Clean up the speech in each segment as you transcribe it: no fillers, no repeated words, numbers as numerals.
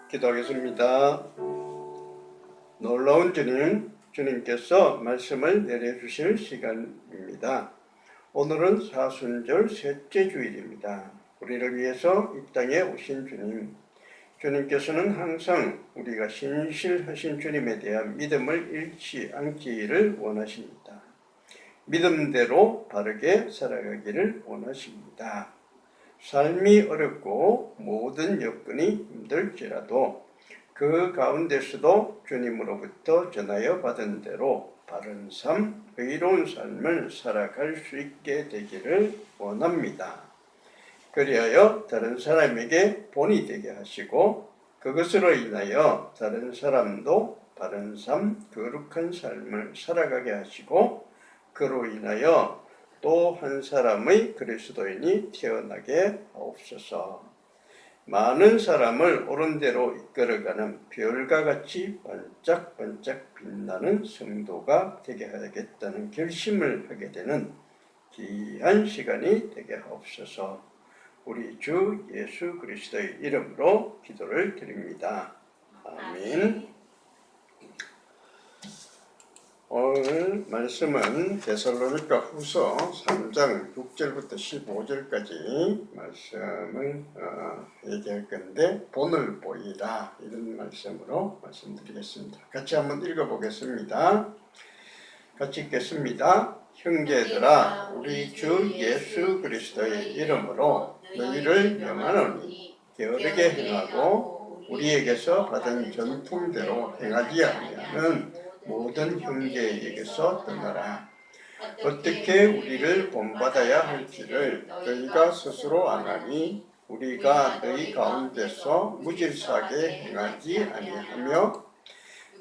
기도하겠습니다. 놀라운 주님께서 말씀을 내려주실 시간입니다. 오늘은 사순절 셋째 주일입니다. 우리를 위해서 이 땅에 오신 주님께서는 항상 우리가 신실하신 주님에 대한 믿음을 잃지 않기를 원하십니다. 믿음대로 바르게 살아가기를 원하십니다. 삶이 어렵고 모든 여건이 힘들지라도 그 가운데서도 주님으로부터 전하여 받은 대로 바른 삶, 의로운 삶을 살아갈 수 있게 되기를 원합니다. 그리하여 다른 사람에게 본이 되게 하시고 그것으로 인하여 다른 사람도 바른 삶, 거룩한 삶을 살아가게 하시고 그로 인하여 또 한 사람의 그리스도인이 태어나게 하옵소서. 많은 사람을 옳은 대로 이끌어가는 별과 같이 반짝반짝 빛나는 성도가 되게 하겠다는 결심을 하게 되는 귀한 시간이 되게 하옵소서. 우리 주 예수 그리스도의 이름으로 기도를 드립니다. 아멘. 오늘 말씀은 데살로니가 후서 3장 6절부터 15절까지 말씀을 얘기할 건데 본을 보이라 이런 말씀으로 말씀드리겠습니다. 같이 한번 읽어보겠습니다. 같이 읽겠습니다. 형제들아 우리 주 예수 그리스도의 이름으로 너희를 명하노니 게으르게 행하고 우리에게서 받은 전통대로 행하지 아니하는 모든 형제에게서 떠나라. 어떻게 우리를 본받아야 할지를 너희가 스스로 아나니 우리가 너희 가운데서 무질서하게 행하지 아니하며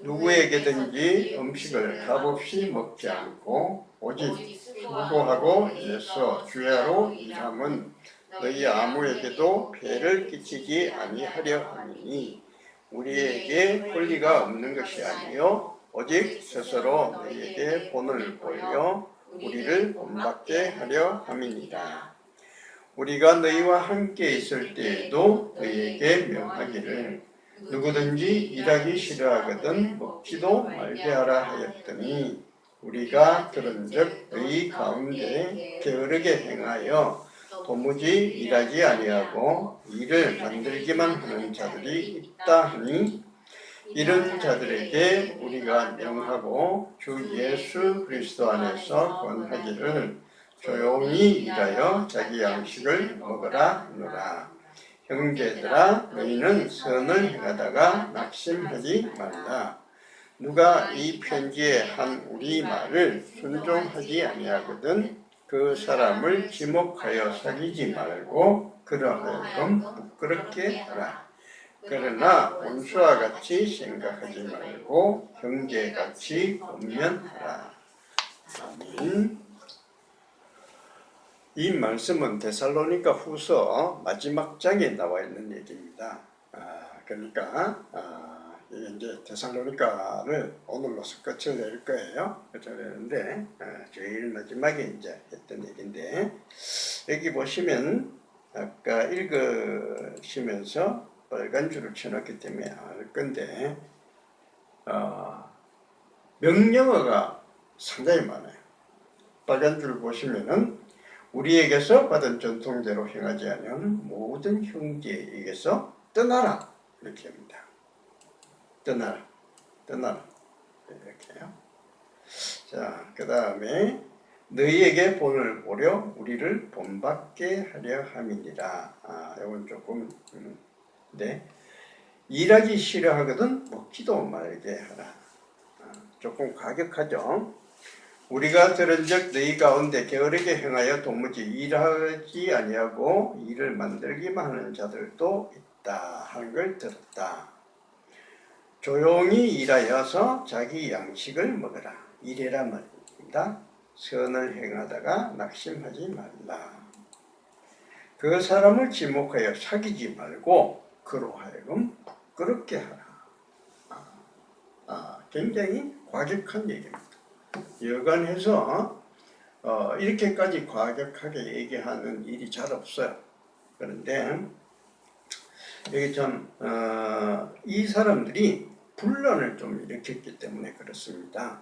누구에게든지 음식을 값없이 먹지 않고 오직 수고하고 일해서 주야로 일함은 너희 아무에게도 폐를 끼치지 아니하려 함이니 우리에게 권리가 없는 것이 아니요 오직 스스로 너희에게 본을 보여 우리를 본받게 하려 함이니라. 우리가 너희와 함께 있을 때에도 너희에게 명하기를 누구든지 일하기 싫어하거든 먹지도 말게 하라 하였더니 우리가 들은즉 너희 가운데 게으르게 행하여 도무지 일하지 아니하고 일을 만들기만 하는 자들이 있다 하니 이런 자들에게 우리가 명하고 주 예수 그리스도 안에서 권하기를 조용히 일하여 자기 양식을 먹으라 하노라. 형제들아 너희는 선을 행하다가 낙심하지 말라. 누가 이 편지에 한 우리 말을 순종하지 아니하거든 그 사람을 지목하여 사귀지 말고 그러하여금 부끄럽게 하라. 그러나 원수와 같이 생각하지 말고 형제같이 권면하라. 아멘. 이 말씀은 데살로니가 후서 마지막 장에 나와 있는 얘기입니다. 그러니까 이제 데살로니가를 오늘로서 끝을 낼 거예요. 끝을 내는데 제일 마지막에 이제 했던 얘기인데 여기 보시면 아까 읽으시면서 빨간 줄을 쳐놨기 때문에 알 건데 명령어가 상당히 많아요. 빨간 줄 보시면은 우리에게서 받은 전통대로 행하지 아니하는 모든 형제에게서 떠나라 이렇게 합니다. 떠나라 이렇게요. 자, 그 다음에 너희에게 본을 보려 우리를 본받게 하려 함이니라. 이건 조금 일하기 싫어하거든 먹지도 말게 하라. 조금 과격하죠. 우리가 들은즉 너희 가운데 게으르게 행하여 도무지 일하지 아니하고 일을 만들기만 하는 자들도 있다 하는 걸 들었다. 조용히 일하여서 자기 양식을 먹으라. 이래라 말입니다. 선을 행하다가 낙심하지 말라. 그 사람을 지목하여 사귀지 말고 그로 하여금 부끄럽게 하라. 굉장히 과격한 얘기입니다. 여간해서 이렇게까지 과격하게 얘기하는 일이 잘 없어요. 그런데 이게 참 이 사람들이 분란을 좀 일으켰기 때문에 그렇습니다.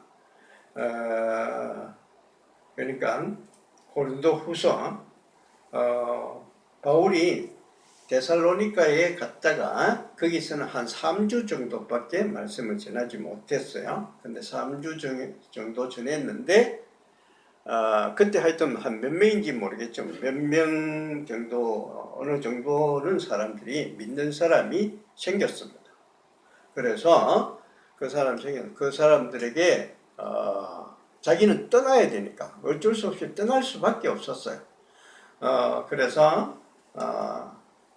그러니까 고린도후서 바울이 데살로니가에 갔다가 거기서는 한 3주 정도밖에 말씀을 전하지 못했어요. 근데 3주 정도 전했는데 그때 하여튼 한 몇 명인지 모르겠지만 몇 명 정도 어느 정도는 사람들이 믿는 사람이 생겼습니다. 그래서 그 사람들에게 자기는 떠나야 되니까 어쩔 수 없이 떠날 수밖에 없었어요. 그래서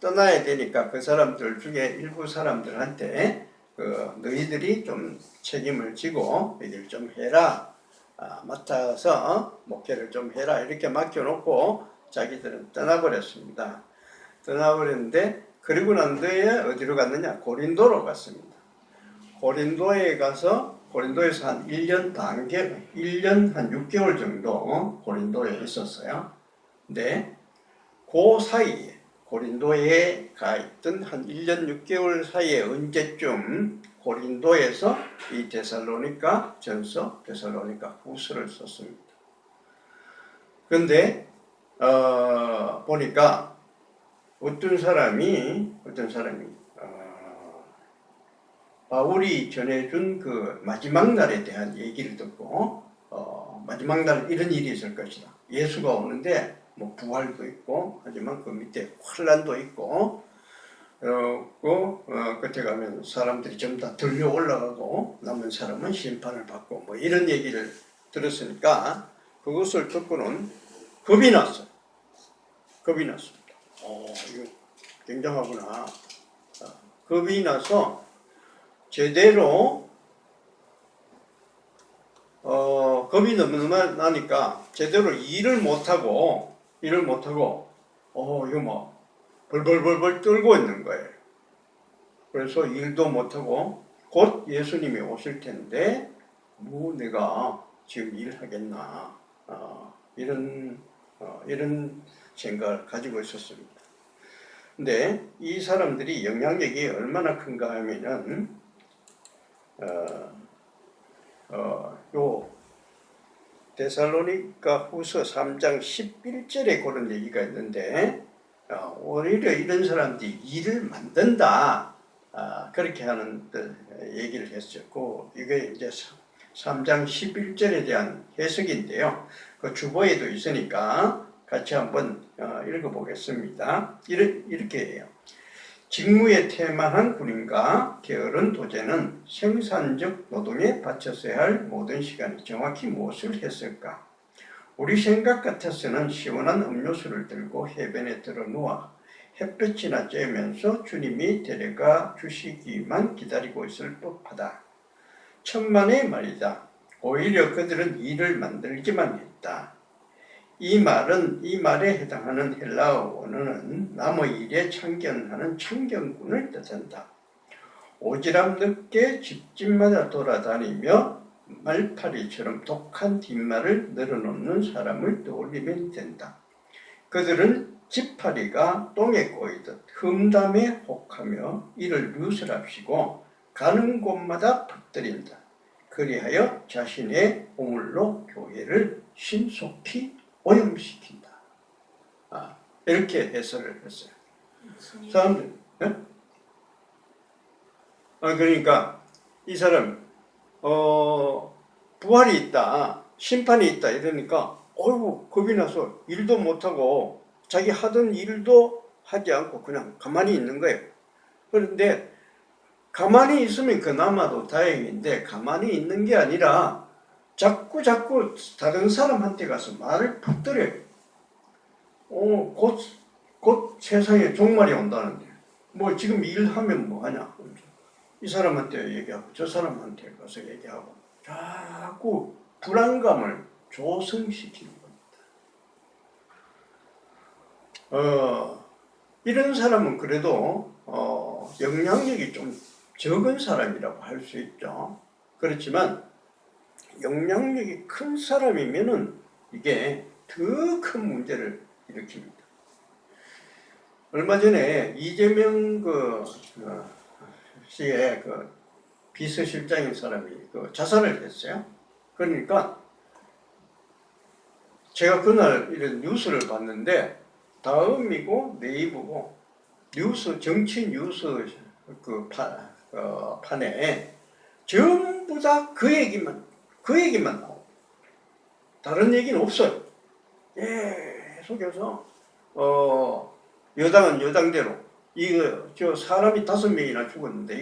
떠나야 되니까 그 사람들 중에 일부 사람들한테 너희들이 좀 책임을 지고 이들 좀 해라. 맡아서 목회를 좀 해라. 이렇게 맡겨놓고 자기들은 떠나버렸습니다. 떠나버렸는데 그리고 난 뒤에 어디로 갔느냐? 고린도로 갔습니다. 고린도에 가서 고린도에서 한 1년 한 6개월 정도 고린도에 있었어요. 근데 그 사이에 고린도에 가 있던 한 1년 6개월 사이에 언제쯤 고린도에서 이 데살로니가 전서, 데살로니가 후서를 썼습니다. 그런데 보니까 어떤 사람이 바울이 전해준 그 마지막 날에 대한 얘기를 듣고 마지막 날 이런 일이 있을 것이다. 예수가 오는데 뭐 부활도 있고 하지만 그 밑에 환란도 있고 끝에 가면 사람들이 전부 다 들려 올라가고 남은 사람은 심판을 받고 뭐 이런 얘기를 들었으니까 그것을 듣고는 겁이 났어요. 겁이 났습니다. 이거 굉장하구나. 겁이 나서 제대로 겁이 너무 나니까 제대로 일을 못하고 이거 뭐 벌벌벌벌 떨고 있는 거예요. 그래서 일도 못하고 곧 예수님이 오실 텐데 뭐 내가 지금 일하겠나 이런 생각을 가지고 있었습니다. 근데 이 사람들이 영향력이 얼마나 큰가 하면은 요 데살로니가 후서 3장 11절에 그런 얘기가 있는데 오히려 이런 사람들이 일을 만든다 그렇게 하는 얘기를 했었고 이게 이제 3장 11절에 대한 해석인데요. 그 주보에도 있으니까 같이 한번 읽어보겠습니다. 이렇게 해요. 직무에 태만한 군인과 게으른 도제는 생산적 노동에 바쳤어야 할 모든 시간이 정확히 무엇을 했을까? 우리 생각 같아서는 시원한 음료수를 들고 해변에 들어 누워 햇볕이나 쬐면서 주님이 데려가 주시기만 기다리고 있을 법하다. 천만의 말이다. 오히려 그들은 일을 만들기만 했다. 이 말에 해당하는 헬라어 원어는 남의 일에 참견하는 참견꾼을 뜻한다. 오지랖 늦게 집집마다 돌아다니며 말파리처럼 독한 뒷말을 늘어놓는 사람을 떠올리면 된다. 그들은 지파리가 똥에 꼬이듯 흠담에 혹하며 이를 누설합시고 가는 곳마다 퍼뜨린다. 그리하여 자신의 보물로 교회를 신속히 오염시킨다. 이렇게 해설을 했어요. 사람들, 네? 그러니까 이 사람 부활이 있다, 심판이 있다 이러니까 어이구 겁이 나서 일도 못하고 자기 하던 일도 하지 않고 그냥 가만히 있는 거예요. 그런데 가만히 있으면 그나마도 다행인데 가만히 있는 게 아니라 자꾸 다른 사람한테 가서 말을 퍼뜨려요. 곧 세상에 종말이 온다는데 뭐 지금 일하면 뭐하냐. 이 사람한테 얘기하고 저 사람한테 가서 얘기하고 자꾸 불안감을 조성시키는 겁니다. 이런 사람은 그래도 영향력이 좀 적은 사람이라고 할 수 있죠. 그렇지만 영향력이 큰 사람이면은 이게 더 큰 문제를 일으킵니다. 얼마 전에 이재명 씨의 비서실장인 사람이 자살을 했어요. 그러니까 제가 그날 이런 뉴스를 봤는데 다음이고 네이버고 정치 뉴스 판에 전부 다 그 얘기만 나오고 다른 얘기는 없어요. 계속해서 여당은 여당대로 저 사람이 5명이나 죽었는데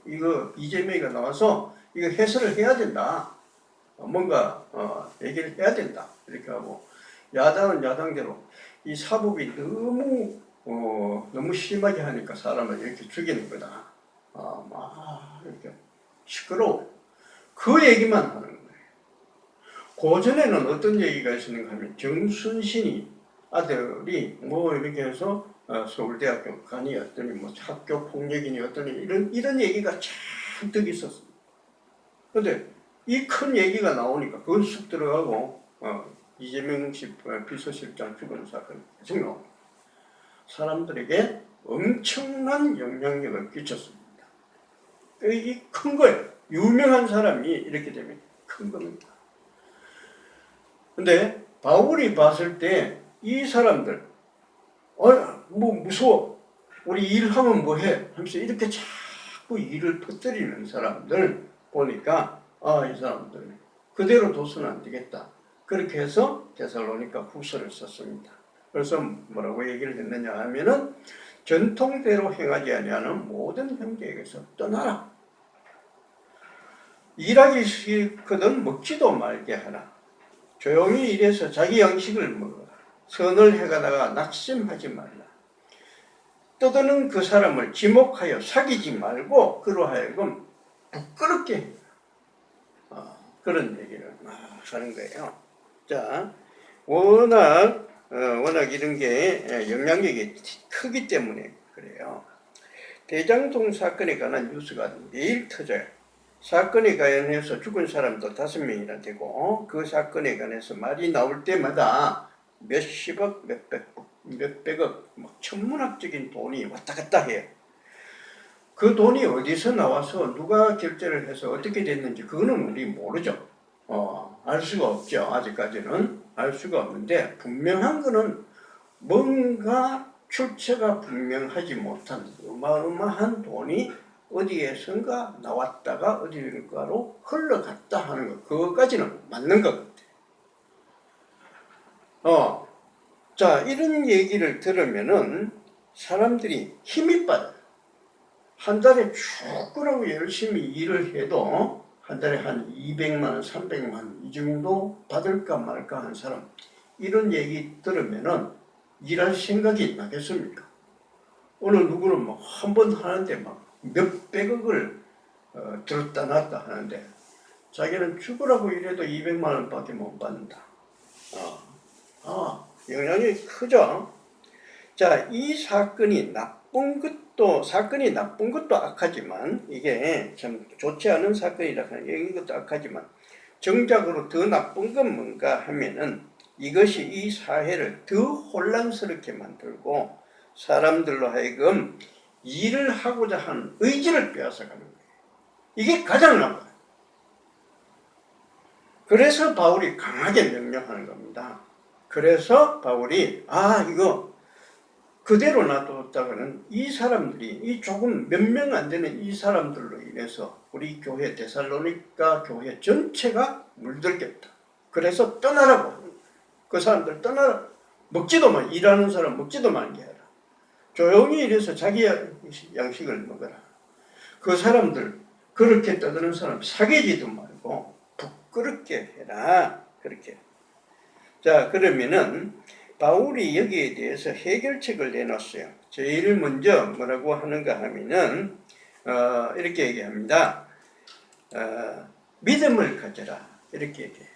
이거 이재명이가 나와서 이거 해설을 해야 된다. 뭔가 얘기를 해야 된다. 이렇게 하고 야당은 야당대로 이 사법이 너무 심하게 하니까 사람을 이렇게 죽이는 거다. 막 이렇게 시끄러워. 그 얘기만 하는 거예요. 고전에는 어떤 얘기가 있었는가 하면 정순신이 아들이 뭐 이렇게 해서 서울대학교 간이었더니 뭐 학교 폭력이었더니 이런 얘기가 잔뜩 있었습니다. 그런데 이 큰 얘기가 나오니까 그건 쑥 들어가고 이재명 씨 비서실장 죽은 사건이 계속 나옵니다. 사람들에게 엄청난 영향력을 끼쳤습니다. 이게 큰 거예요. 유명한 사람이 이렇게 되면 큰 겁니다. 근데 바울이 봤을 때 이 사람들 뭐 무서워 우리 일하면 뭐해 하면서 이렇게 자꾸 일을 퍼뜨리는 사람들 보니까 이 사람들 그대로 둬서는 안 되겠다. 그렇게 해서 데살로니가 후서를 썼습니다. 그래서 뭐라고 얘기를 했느냐 하면은 전통대로 행하지 아니하는 모든 형제에게서 떠나라. 일하기 싫거든 먹지도 말게 하라. 조용히 일해서 자기 양식을 먹어라. 선을 해가다가 낙심하지 말라. 떠드는 그 사람을 지목하여 사귀지 말고 그로 하여금 부끄럽게 해라. 그런 얘기를 막 하는 거예요. 자, 워낙 이런 게 영향력이 크기 때문에 그래요. 대장동 사건에 관한 뉴스가 매일 터져요. 사건에 관해서 죽은 사람도 5명이나 되고 그 사건에 관해서 말이 나올 때마다 몇십억, 몇백억, 막 천문학적인 돈이 왔다 갔다 해요. 그 돈이 어디서 나와서 누가 결제를 해서 어떻게 됐는지 그거는 우리 모르죠. 알 수가 없죠. 아직까지는 알 수가 없는데 분명한 거는 뭔가 출처가 분명하지 못한 어마어마한 돈이 어디에선가 나왔다가 어디인가로 흘러갔다 하는 것. 그것까지는 맞는 것 같아요. 자, 이런 얘기를 들으면은 사람들이 힘이 빠져요. 한 달에 죽으라고 열심히 일을 해도 한 달에 한 200만 원, 300만 원 이 정도 받을까 말까 하는 사람 이런 얘기 들으면은 일할 생각이 나겠습니까? 어느 누구는 막 한 번 하는데 막 몇백억을 들었다 놨다 하는데 자기는 죽으라고 일해도 200만 원밖에 못 받는다. 영향이 크죠. 자, 이 사건이 나쁜 것도 악하지만 이게 참 좋지 않은 사건이라 하는 이것도 악하지만 정작으로 더 나쁜 건 뭔가 하면은 이것이 이 사회를 더 혼란스럽게 만들고 사람들로 하여금 일을 하고자 하는 의지를 빼앗아가는 거예요. 이게 가장 나빠요. 그래서 바울이 강하게 명령하는 겁니다. 그래서 바울이 이거 그대로 놔뒀다가는 이 사람들이 이 조금 몇 명 안 되는 이 사람들로 인해서 우리 교회 데살로니가 교회 전체가 물들겠다. 그래서 떠나라고. 그 사람들 떠나라. 먹지도 마. 일하는 사람 먹지도 말게 해라. 조용히 일해서 자기 양식을 먹어라. 그 사람들 그렇게 떠드는 사람 사귀지도 말고 부끄럽게 해라. 그렇게. 자, 그러면은 바울이 여기에 대해서 해결책을 내놨어요. 제일 먼저 뭐라고 하는가 하면은 이렇게 얘기합니다. 믿음을 가져라. 이렇게 얘기해요.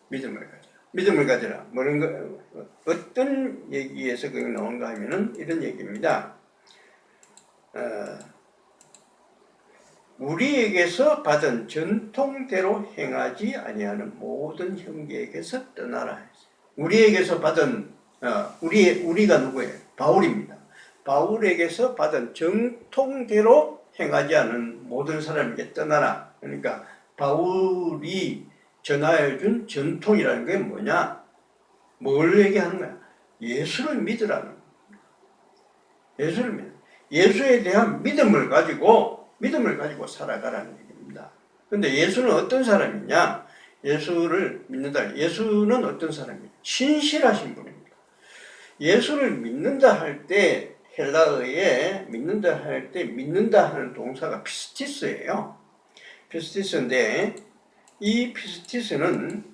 믿음을 가져라. 믿음을 가져라. 어떤 얘기에서 그게 나온가 하면은 이런 얘기입니다. 우리에게서 받은 전통대로 행하지 아니하는 모든 형제에게서 떠나라. 우리에게서 받은 우리가 누구예요? 바울입니다. 바울에게서 받은 정통대로 행하지 않은 모든 사람에게 떠나라. 그러니까 바울이 전하여 준 전통이라는 게 뭐냐? 뭘 얘기하는 거야? 예수를 믿으라는 거야. 예수를 믿어. 예수에 대한 믿음을 가지고 살아가라는 얘기입니다. 근데 예수는 어떤 사람이냐? 예수를 믿는다. 예수는 어떤 사람이냐? 신실하신 분입니다. 예수를 믿는다 할 때 헬라어에 믿는다 할 때 믿는다 하는 동사가 피스티스예요. 피스티스인데 이 피스티스는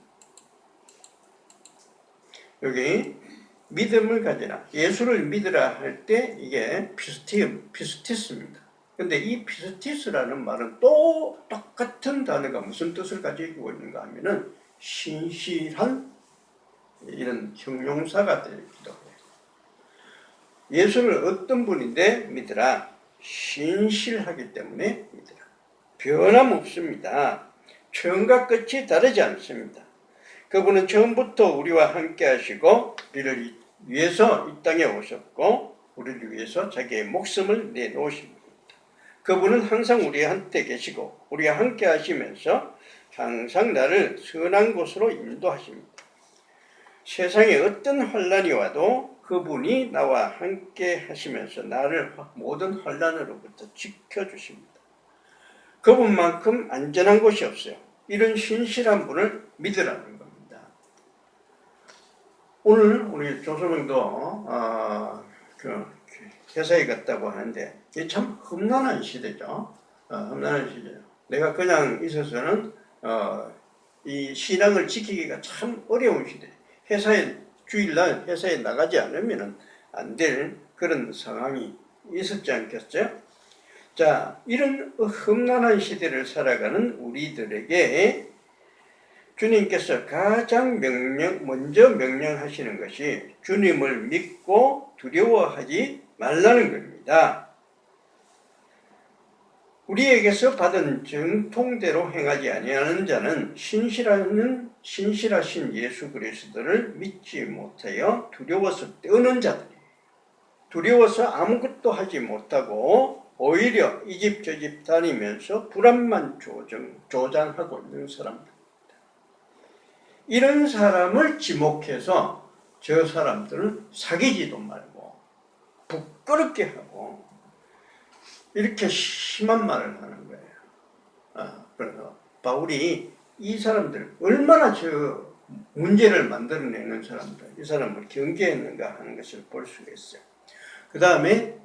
여기 믿음을 가지라. 예수를 믿으라 할 때 이게 피스티스입니다. 근데 이 피스티스라는 말은 또 똑같은 단어가 무슨 뜻을 가지고 있는가 하면은 신실한 이런 형용사가 되기도 해요. 예수를 어떤 분인데 믿으라. 신실하기 때문에 믿으라. 변함없습니다. 처음과 끝이 다르지 않습니다. 그분은 처음부터 우리와 함께 하시고 우리를 위해서 이 땅에 오셨고 우리를 위해서 자기의 목숨을 내놓으십니다. 그분은 항상 우리한테 계시고 우리와 함께 하시면서 항상 나를 선한 곳으로 인도하십니다. 세상에 어떤 환난이 와도 그분이 나와 함께 하시면서 나를 모든 환난으로부터 지켜주십니다. 그분만큼 안전한 곳이 없어요. 이런 신실한 분을 믿으라는 겁니다. 오늘 우리 조소명도 회사에 갔다고 하는데 이게 참 험난한 시대죠. 험난한 시대죠. 내가 그냥 있어서는 이 신앙을 지키기가 참 어려운 시대. 주일날 회사에 나가지 않으면 안 될 그런 상황이 있었지 않겠어요? 자, 이런 험난한 시대를 살아가는 우리들에게 주님께서 가장 먼저 명령하시는 것이 주님을 믿고 두려워하지 말라는 겁니다. 우리에게서 받은 정통대로 행하지 아니하는 자는 신실하신 예수 그리스도를 믿지 못하여 두려워서 떠는 자들이에요. 두려워서 아무것도 하지 못하고 오히려 이 집 저 집 다니면서 불안만 조장하고 있는 사람들입니다. 이런 사람을 지목해서 저 사람들은 사귀지도 말고 부끄럽게 하고 이렇게 심한 말을 하는 거예요. 그래서 바울이 이 사람들 얼마나 저 문제를 만들어내는 사람들, 이 사람을 경계했는가 하는 것을 볼 수가 있어요. 그 다음에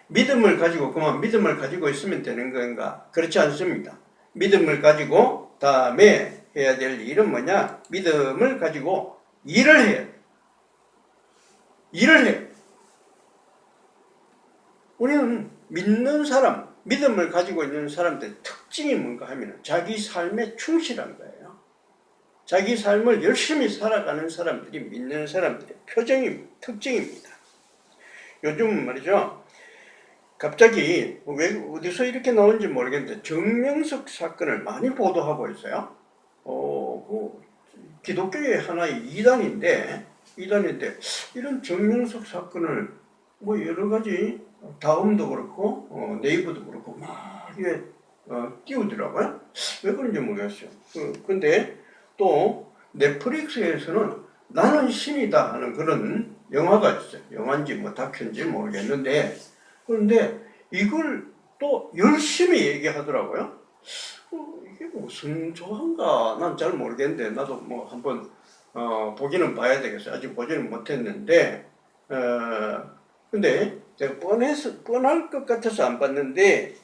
믿음을 가지고 그만 믿음을 가지고 있으면 되는 건가? 그렇지 않습니다. 믿음을 가지고 다음에 해야 될 일은 뭐냐? 믿음을 가지고 일을 해야 돼요. 일을 해요. 우리는 믿는 사람, 믿음을 가지고 있는 사람들의 특징이 뭔가 하면 자기 삶에 충실한 거예요. 자기 삶을 열심히 살아가는 사람들이 믿는 사람들의 특징입니다. 요즘 말이죠. 갑자기 왜 어디서 이렇게 나오는지 모르겠는데 정명석 사건을 많이 보도하고 있어요. 기독교의 하나의 이단인데 이런 정명석 사건을 뭐 여러 가지 다음도 그렇고 네이버도 그렇고 막 이게 띄우더라고요. 왜 그런지 모르겠어요. 근데 또 넷플릭스에서는 나는 신이다 하는 그런 영화가 있어요. 영화인지 뭐 다큐인지 모르겠는데 그런데 이걸 또 열심히 얘기하더라고요. 이게 무슨 조화인가 난 잘 모르겠는데 나도 뭐 한번 보기는 봐야 되겠어요. 아직 보지는 못했는데 근데 제가 뻔할 것 같아서 안 봤는데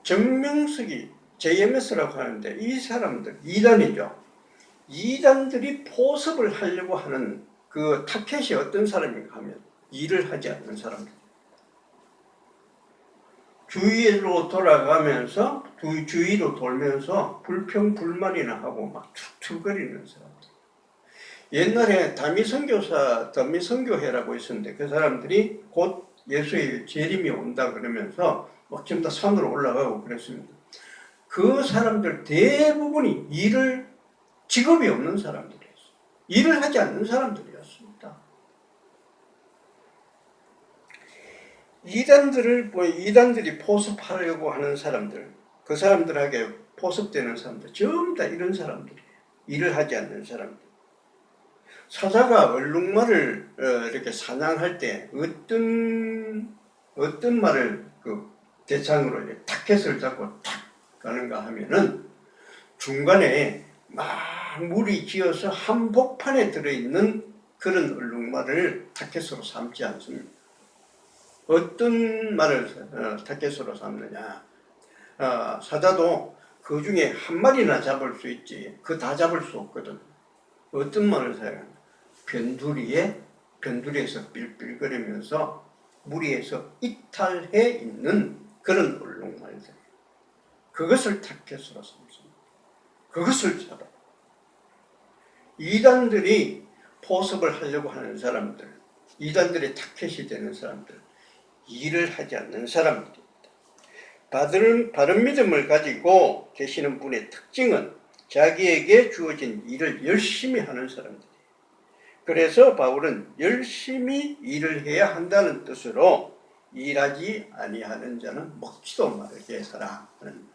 정명석이 JMS라고 하는데 이 사람들 이단이죠. 이단들이 포섭을 하려고 하는 그 타켓이 어떤 사람인가 하면 일을 하지 않는 사람들. 주위로 돌아가면서 주위로 돌면서 불평불만이나 하고 막 툭툭거리는 사람들. 옛날에 다미선교회라고 있었는데 그 사람들이 곧 예수의 재림이 온다 그러면서 막 전부 다 산으로 올라가고 그랬습니다. 그 사람들 대부분이 직업이 없는 사람들이었어요. 일을 하지 않는 사람들이었습니다. 이단들이 포섭하려고 하는 사람들, 그 사람들에게 포섭되는 사람들, 전부 다 이런 사람들이에요. 일을 하지 않는 사람들. 사자가 얼룩말을 이렇게 사냥할 때 어떤 말을 그 대상으로 타켓을 잡고 탁 가는가 하면은 중간에 막 물이 지어서 한복판에 들어있는 그런 얼룩말을 타켓으로 삼지 않습니다. 어떤 말을 타켓으로 삼느냐. 사자도 그 중에 한 마리나 잡을 수 있지 그 다 잡을 수 없거든. 어떤 말을 사용하냐. 변두리에서 삘삘거리면서 무리에서 이탈해 있는 그런 얼룩말들. 그것을 타켓으로 삼습니다. 그것을 잡아. 이단들이 포섭을 하려고 하는 사람들, 이단들의 타켓이 되는 사람들, 일을 하지 않는 사람들입니다. 바른 믿음을 가지고 계시는 분의 특징은 자기에게 주어진 일을 열심히 하는 사람들이에요. 그래서 바울은 열심히 일을 해야 한다는 뜻으로 일하지 아니하는 자는 먹지도 말게 하라 하는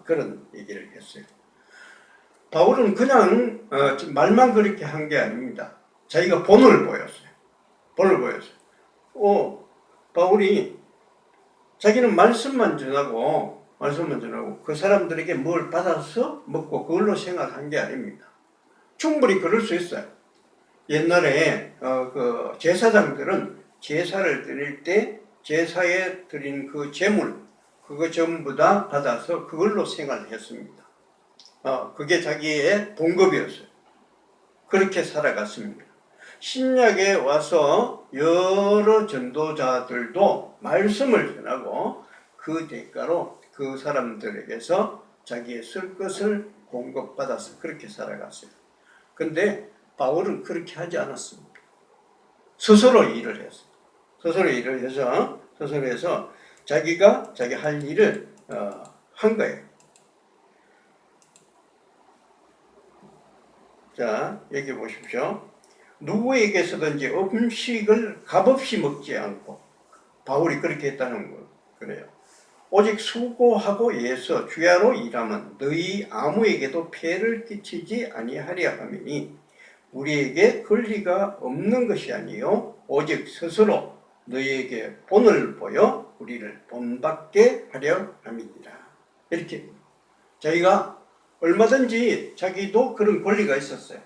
그런 얘기를 했어요. 바울은 그냥 말만 그렇게 한 게 아닙니다. 자기가 본을 보였어요. 바울이 자기는 말씀만 전하고 그 사람들에게 뭘 받아서 먹고 그걸로 생활한 게 아닙니다. 충분히 그럴 수 있어요. 옛날에 그 제사장들은 제사를 드릴 때 제사에 드린 그 제물 그거 전부 다 받아서 그걸로 생활을 했습니다. 그게 자기의 봉급이었어요. 그렇게 살아갔습니다. 신약에 와서 여러 전도자들도 말씀을 전하고 그 대가로 그 사람들에게서 자기의 쓸 것을 공급받아서 그렇게 살아갔어요. 근데 바울은 그렇게 하지 않았습니다. 스스로 일을 했어요. 스스로 해서 자기가 자기 할 일을 한 거예요. 자, 여기 보십시오. 누구에게서든지 음식을 값없이 먹지 않고, 바울이 그렇게 했다는 거 그래요. 오직 수고하고 애써 주야로 일하면 너희 아무에게도 폐를 끼치지 아니하려 함이니 우리에게 권리가 없는 것이 아니요 오직 스스로 너희에게 본을 보여 우리를 본받게 하려 함이니라. 이렇게 자기가 얼마든지 자기도 그런 권리가 있었어요.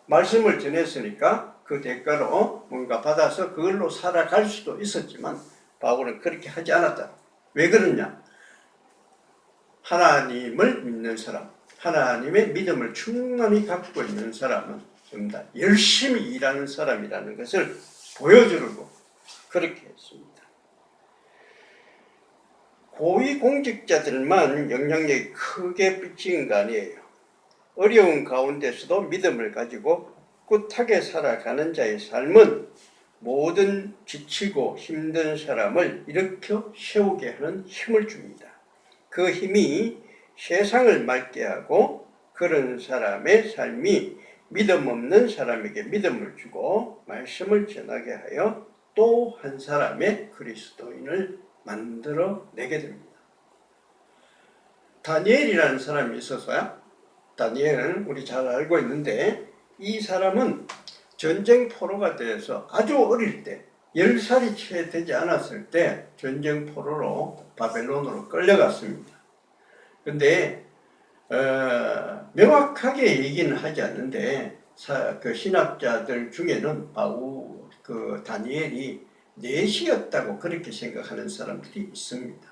말씀을 전했으니까 그 대가로 뭔가 받아서 그걸로 살아갈 수도 있었지만 바울은 그렇게 하지 않았다. 왜 그러냐? 하나님을 믿는 사람, 하나님의 믿음을 충만히 갖고 있는 사람은 전부 다 열심히 일하는 사람이라는 것을 보여주려고 그렇게 했습니다. 고위공직자들만 영향력이 크게 미치는 거 아니에요. 어려운 가운데서도 믿음을 가지고 꿋하게 살아가는 자의 삶은 모든 지치고 힘든 사람을 일으켜 세우게 하는 힘을 줍니다. 그 힘이 세상을 맑게 하고 그런 사람의 삶이 믿음 없는 사람에게 믿음을 주고 말씀을 전하게 하여 또 한 사람의 그리스도인을 만들어내게 됩니다. 다니엘이라는 사람이 있었어요. 다니엘은 우리 잘 알고 있는데 이 사람은 전쟁 포로가 돼서 아주 어릴 때 10살이 채 되지 않았을 때 전쟁 포로로 바벨론으로 끌려갔습니다. 근데 명확하게 얘기는 하지 않는데 그 신학자들 중에는 그 다니엘이 내시였다고 그렇게 생각하는 사람들이 있습니다.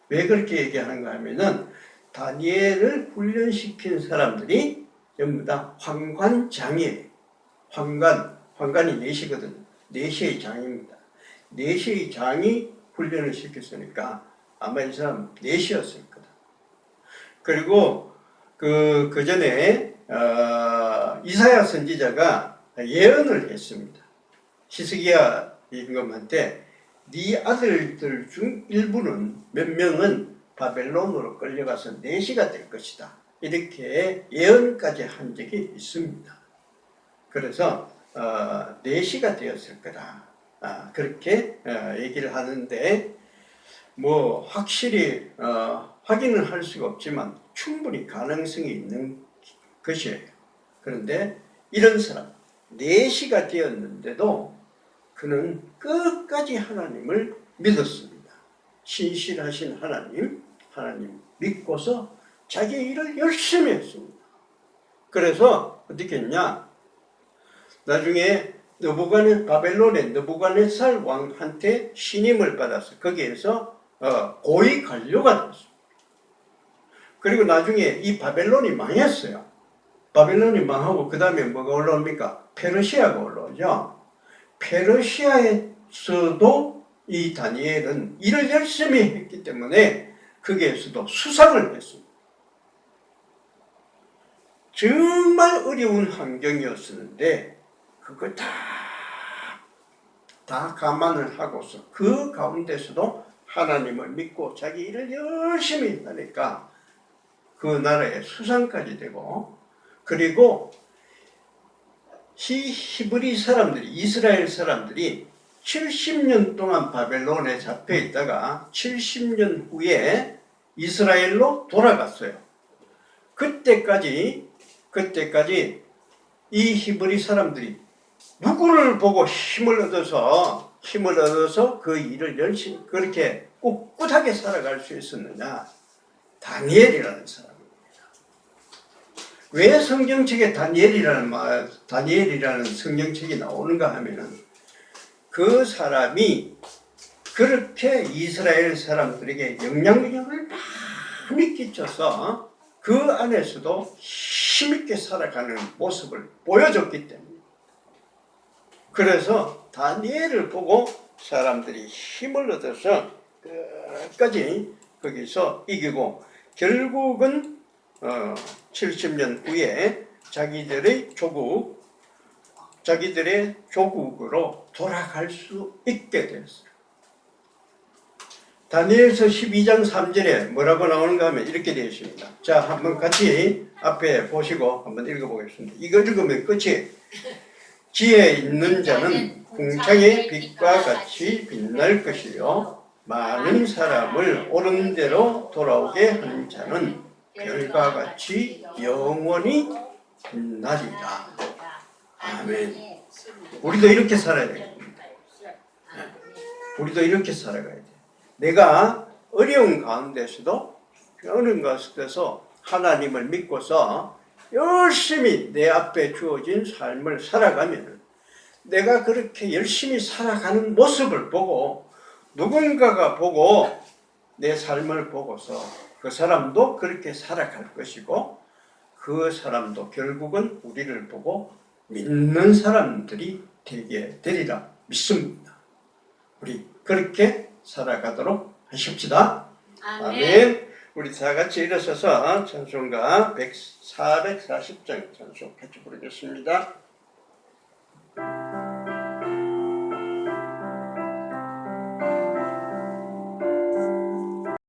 왜 그렇게 얘기하는가 하면은 다니엘을 훈련시킨 사람들이 전부 다 환관장이에요. 환관이 내시거든요. 내시의 장입니다. 내시의 장이 훈련을 시켰으니까 아마 이 사람 내시였을 거다. 그리고 그 전에 이사야 선지자가 예언을 했습니다. 히스기야 임금한테 네 아들들 중 일부는 몇 명은 바벨론으로 끌려가서 내시가 될 것이다. 이렇게 예언까지 한 적이 있습니다. 그래서 내시가 되었을 거다. 그렇게 얘기를 하는데 뭐 확실히 확인을 할 수가 없지만 충분히 가능성이 있는 것이에요. 그런데 이런 사람 4시가 되었는데도 그는 끝까지 하나님을 믿었습니다. 신실하신 하나님 믿고서 자기 일을 열심히 했습니다. 그래서 어떻게 했냐? 나중에 바벨론의 느부갓네살 왕한테 신임을 받아서 거기에서 고위 관료가 됐습니다. 그리고 나중에 이 바벨론이 망했어요. 바벨론이 망하고 그 다음에 뭐가 올라옵니까? 페르시아가 올라오죠. 페르시아에서도 이 다니엘은 일을 열심히 했기 때문에 거기에서도 수상을 했습니다. 정말 어려운 환경이었었는데 그거 다 감안을 하고서 그 가운데서도 하나님을 믿고 자기 일을 열심히 하니까 그 나라의 수상까지 되고, 그리고 히브리 사람들이, 이스라엘 사람들이 70년 동안 바벨론에 잡혀 있다가 70년 후에 이스라엘로 돌아갔어요. 그때까지 이 히브리 사람들이 누구를 보고 힘을 얻어서 그 일을 열심히 그렇게 꿋꿋하게 살아갈 수 있었느냐? 다니엘이라는 사람입니다. 왜 성경책에 다니엘이라는 성경책이 나오는가 하면은 그 사람이 그렇게 이스라엘 사람들에게 영향력을 많이 끼쳐서 그 안에서도 힘있게 살아가는 모습을 보여줬기 때문에, 그래서 다니엘을 보고 사람들이 힘을 얻어서 끝까지 거기서 이기고 결국은 70년 후에 자기들의 조국으로 돌아갈 수 있게 됐어요. 다니엘서 12장 3절에 뭐라고 나오는가 하면 이렇게 되어 있습니다. 자, 한번 같이 앞에 보시고 한번 읽어보겠습니다. 이거 읽으면 끝이. 지혜 있는 자는 궁창의 빛과 같이 빛날 것이요 많은 사람을 옳은 대로 돌아오게 하는 자는 별과 같이 영원히 빛나리라. 아멘. 우리도 이렇게 살아야 되겠습니다. 우리도 이렇게 살아가야 돼. 내가 어려운 가운데서도 어느 것에서 하나님을 믿고서 열심히 내 앞에 주어진 삶을 살아가면 내가 그렇게 열심히 살아가는 모습을 보고 누군가가 보고 내 삶을 보고서 그 사람도 그렇게 살아갈 것이고 그 사람도 결국은 우리를 보고 믿는 사람들이 되게 되리라 믿습니다. 우리 그렇게 살아가도록 하십시다. 아멘. 우리 다 같이 일어서서 찬송가 440장 찬송 같이 부르겠습니다.